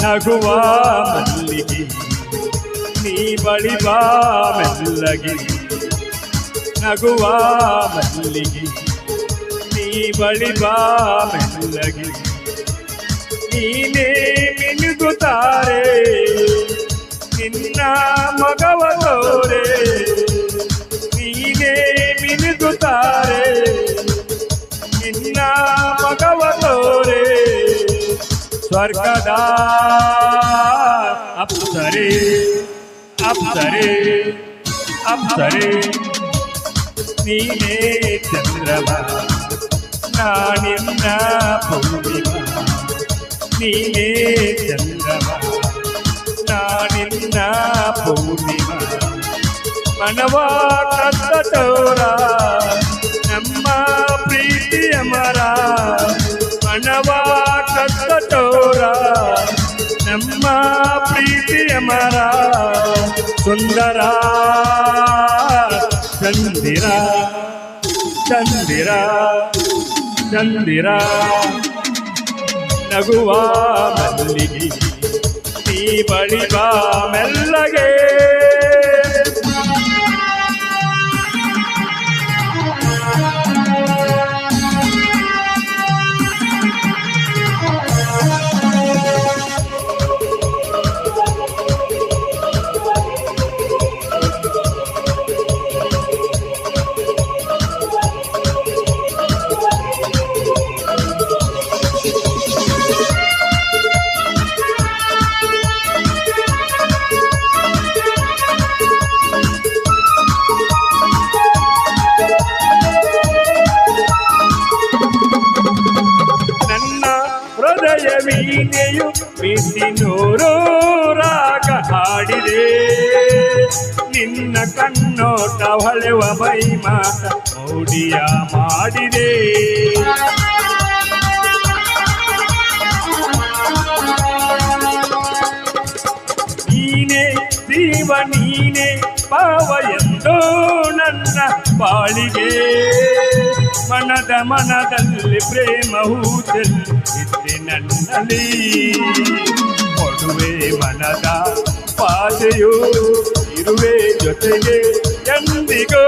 ನಗುವ ಮಲ್ಲಿಗೆ ನೀ ಬಳಿ ಬಾ ಮೆಲ್ಲಗೆ ನಗುವ ಮಲ್ಲಿಗೆ ನೀ ಬಳಿ ಬಾ ಮೆಲ್ಲಗೆ ನೀನೇ ಮಿನುಗುತ್ತಾರೆ ನಿನ್ನ ಮಗವ ತೋರೆ ನೀನೇ ಮಿನುಗುತ್ತಾರೆ ನಿನ್ನ ಮಗವ ತೋರೆ ಸ್ವರ್ಗದ ಅಪ್ಸರೆ ಅಪ್ಸರೆ ಅಪ್ಸರೆ ನೀನೇ ಚಂದ್ರಮ ನಾನಿನ್ನ ಪೂರ್ಣಿಮಾ ನೀನೇ ಚಂದ್ರಮ ನಾನಿನ್ನ ಪೂರ್ಣಿಮಾ ಮನವ ಕತ್ತೋರ ನಮ್ಮ ಪ್ರೀತಿಯ ಮರ ಮನವ ಕತ್ತೋರ ನಮ್ಮ ಪ್ರೀತಿಯ ಮರ ಸುಂದರ ಚಂದಿರ ಚಂದಿರ ಚಂದಿರ ನಗುವ ಮಲ್ಲಿಗೆ ನೀ ಬಳಿ ಬಾ ಮೆಲ್ಲಗೆ ಹೃದಯ ವೀಣೆಯು ಬಿಸಿನೂರು ರಾಗ ಹಾಡಿದೆ ನಿನ್ನ ಕಣ್ಣೋಟ ಹೊಳೆವ ಮೈ ಮಾತ ಮೌಡಿಯ ಮಾಡಿದೆ ನೀನೇ ಜೀವ ನೀನೇ ಪಾವ ಎಂದೋ ನನ್ನ ಬಾಳಿಗೆ ಮನದ ಮನದಲ್ಲಿ ಪ್ರೇಮ ಹೂಚಲ್ಲಿ ನನ್ನಲ್ಲಿ ಕೊಡುವೆ ಮನದ ಪಾದೆಯು ಇರುವೆ ಜೊತೆಗೆ ಎಂದಿಗೋ